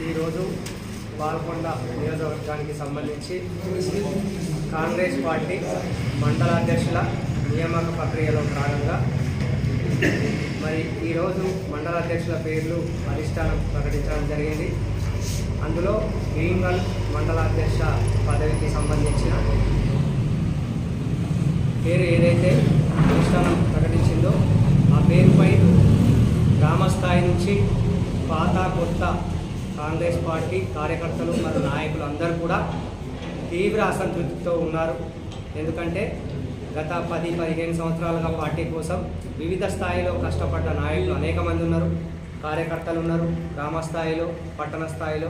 ఈరోజు బాల్కొండ నియోజకవర్గానికి సంబంధించి కాంగ్రెస్ పార్టీ మండలాధ్యక్షుల నియామక ప్రక్రియలో భాగంగా మరి ఈరోజు మండలాధ్యక్షుల పేర్లు అధిష్టానం ప్రకటించడం జరిగింది. అందులో గ్రీన్వల్ మండలాధ్యక్ష పదవికి సంబంధించిన పేరు ఏదైతే అధిష్టానం ప్రకటించిందో ఆ పేరుపై గ్రామస్థాయి నుంచి పాత కొత్త కాంగ్రెస్ పార్టీ కార్యకర్తలు మరియు నాయకులు అందరూ కూడా తీవ్ర అసంతృప్తితో ఉన్నారు. ఎందుకంటే గత 10-15 సంవత్సరాలుగా పార్టీ కోసం వివిధ స్థాయిలో కష్టపడ్డ నాయకులు అనేక మంది ఉన్నారు, కార్యకర్తలు ఉన్నారు, గ్రామ స్థాయిలో, పట్టణ స్థాయిలో.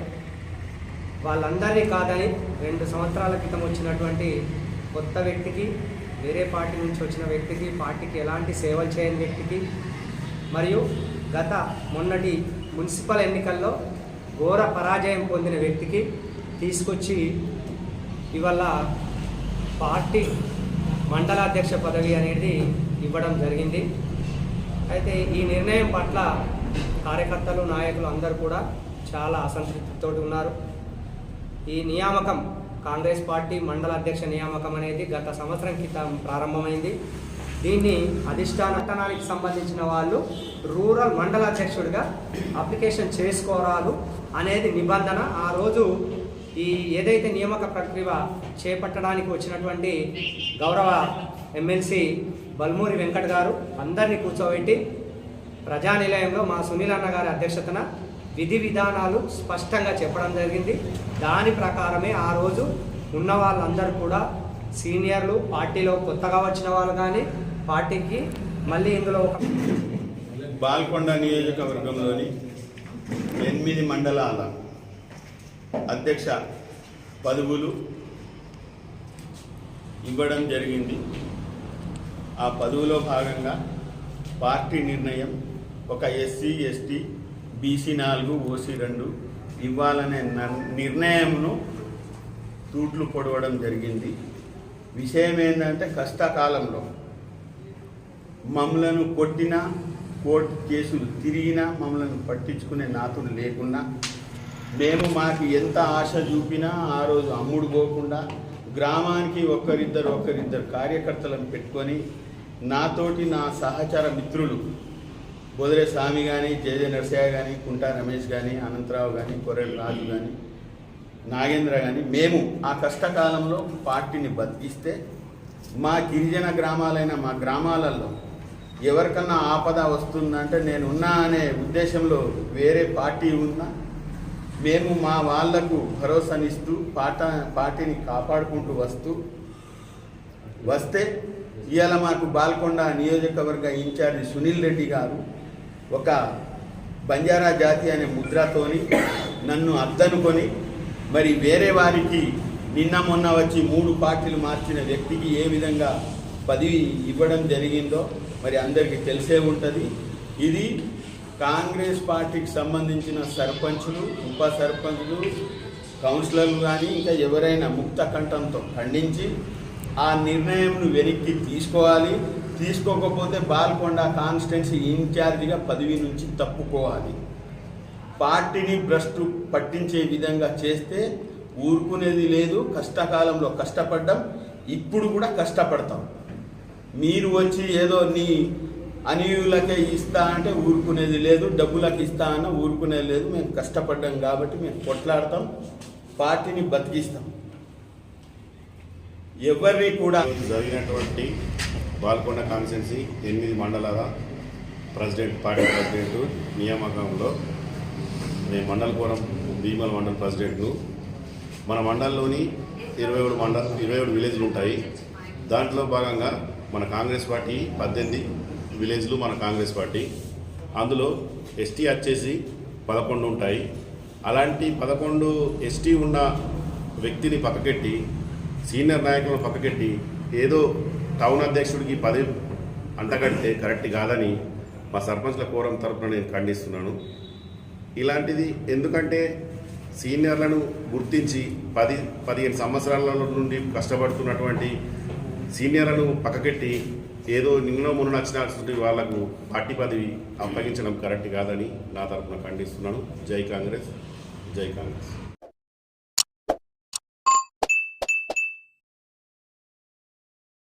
వాళ్ళందరినీ కాదని 2 సంవత్సరాల క్రితం వచ్చినటువంటి కొత్త వ్యక్తికి, వేరే పార్టీ నుంచి వచ్చిన వ్యక్తికి, పార్టీకి ఎలాంటి సేవలు చేయని వ్యక్తికి, మరియు గత మొన్నటి మున్సిపల్ ఎన్నికల్లో ఘోర పరాజయం పొందిన వ్యక్తికి తీసుకొచ్చి ఇవాళ పార్టీ మండలాధ్యక్ష పదవి అనేది ఇవ్వడం జరిగింది. అయితే ఈ నిర్ణయం పట్ల కార్యకర్తలు, నాయకులు అందరూ కూడా చాలా అసంతృప్తితో ఉన్నారు. ఈ నియామకం కాంగ్రెస్ పార్టీ మండలాధ్యక్ష నియామకం అనేది గత సంవత్సరం క్రితం ప్రారంభమైంది. దీన్ని అధిష్టానానికి సంబంధించిన వాళ్ళు రూరల్ మండలాధ్యక్షుడిగా అప్లికేషన్ చేసుకోరాలు అనేది నిబంధన. ఆ రోజు ఈ ఏదైతే నియామక ప్రక్రియ చేపట్టడానికి వచ్చినటువంటి గౌరవ ఎమ్మెల్సీ బల్మూరి వెంకట్ గారు అందరినీ కూర్చోబెట్టి ప్రజానిలయంలో మా సునీల్ అన్న గారి అధ్యక్షతన విధి విధానాలు స్పష్టంగా చెప్పడం జరిగింది. దాని ప్రకారమే ఆ రోజు ఉన్న వాళ్ళందరూ కూడా సీనియర్లు, పార్టీలో కొత్తగా వచ్చిన వాళ్ళు కానీ పార్టీకి మళ్ళీ ఇందులో బాల్కొండ నియోజకవర్గంలోని 8 మండలాల అధ్యక్ష పదవులు ఇవ్వడం జరిగింది. ఆ పదవులో భాగంగా పార్టీ నిర్ణయం ఒక ఎస్సీ, ఎస్టీ, బీసీ 4, ఓసీ 2 ఇవ్వాలనే నిర్ణయంను తూట్లు పొడవడం జరిగింది. విషయం ఏంటంటే కష్టకాలంలో మమ్మలను కొట్టినా, కోర్టు కేసులు తిరిగినా మమ్మల్ని పట్టించుకునే నాతుడు లేకుండా, మేము మాకు ఎంత ఆశ చూపినా ఆ రోజు అమ్ముడు పోకుండా గ్రామానికి ఒకరిద్దరు కార్యకర్తలను పెట్టుకొని నాతోటి నా సహచర మిత్రులు బొదరే స్వామి కానీ, జేజే నరసయ్య కానీ, కుంటా రమేష్ కానీ, అనంతరావు కానీ, కొరెల్ రాజు కానీ, నాగేంద్ర కానీ మేము ఆ కష్టకాలంలో పార్టీని బతికిస్తే మా గిరిజన గ్రామాలైన మా గ్రామాలలో ఎవరికన్నా ఆపద వస్తుందంటే నేనున్నా అనే ఉద్దేశంలో వేరే పార్టీ ఉన్నా మేము మా వాళ్లకు భరోసానిస్తూ పార్టీని కాపాడుకుంటూ వస్తే ఇవాళ మాకు బాల్కొండ నియోజకవర్గ ఇన్ఛార్జి సునీల్ రెడ్డి గారు ఒక బంజారా జాతి అనే ముద్రతోని నన్ను అద్దనుకొని మరి వేరే వారికి నిన్న మొన్న వచ్చి 3 పార్టీలు మార్చిన వ్యక్తికి ఏ విధంగా పదవి ఇవ్వడం జరిగిందో మరి అందరికీ తెలిసే ఉంటుంది. ఇది కాంగ్రెస్ పార్టీకి సంబంధించిన సర్పంచులు, ఉప సర్పంచులు, కౌన్సిలర్లు కానీ ఇంకా ఎవరైనా ముక్త కంఠంతో ఖండించి ఆ నిర్ణయంను వెనక్కి తీసుకోవాలి. తీసుకోకపోతే బాల్కొండ కాన్స్టిట్యున్సీ ఇన్ఛార్జిగా పదవి నుంచి తప్పుకోవాలి. పార్టీని భ్రష్టు పట్టించే విధంగా చేస్తే ఊరుకునేది లేదు. కష్టకాలంలో కష్టపడ్డాం, ఇప్పుడు కూడా కష్టపడతాం. మీరు వచ్చి ఏదో నీ అనుయులకే ఇస్తా అంటే ఊరుకునేది లేదు, డబ్బులకు ఇస్తా అన్న ఊరుకునేది లేదు. మేము కష్టపడ్డాం కాబట్టి మేము కొట్లాడతాం, పార్టీని బతికిస్తాం. ఎవరిని కూడా జరిగినటువంటి బాల్కొండ కాన్స్టిట్యున్సీ 8 మండలాల పార్టీ ప్రెసిడెంట్ నియామకంలో నేను మండల కోరం భీమల మండల ప్రెసిడెంట్ను. మన మండలంలోని 27 విలేజ్లు ఉంటాయి. దాంట్లో భాగంగా మన కాంగ్రెస్ పార్టీ 18 విలేజ్లు మన కాంగ్రెస్ పార్టీ. అందులో ఎస్టీ వచ్చేసి 11 ఉంటాయి. అలాంటి 11 ఎస్టీ ఉన్న వ్యక్తిని పక్కకెట్టి, సీనియర్ నాయకులను పక్కకెట్టి ఏదో టౌన్ అధ్యక్షుడికి పదవి అంటగడితే కరెక్ట్ కాదని మా సర్పంచ్ల కోరం తరపున నేను ఖండిస్తున్నాను. ఇలాంటిది ఎందుకంటే సీనియర్లను గుర్తించి 10-15 సంవత్సరాల నుండి కష్టపడుతున్నటువంటి సీనియర్లను పక్కకెట్టి ఏదో నిన్న మొన్న నచ్చినటువంటి వాళ్లకు పార్టీ పదవి అప్పగించడం కరెక్ట్ కాదని నా తరపున ఖండిస్తున్నాను. జై కాంగ్రెస్, జై కాంగ్రెస్.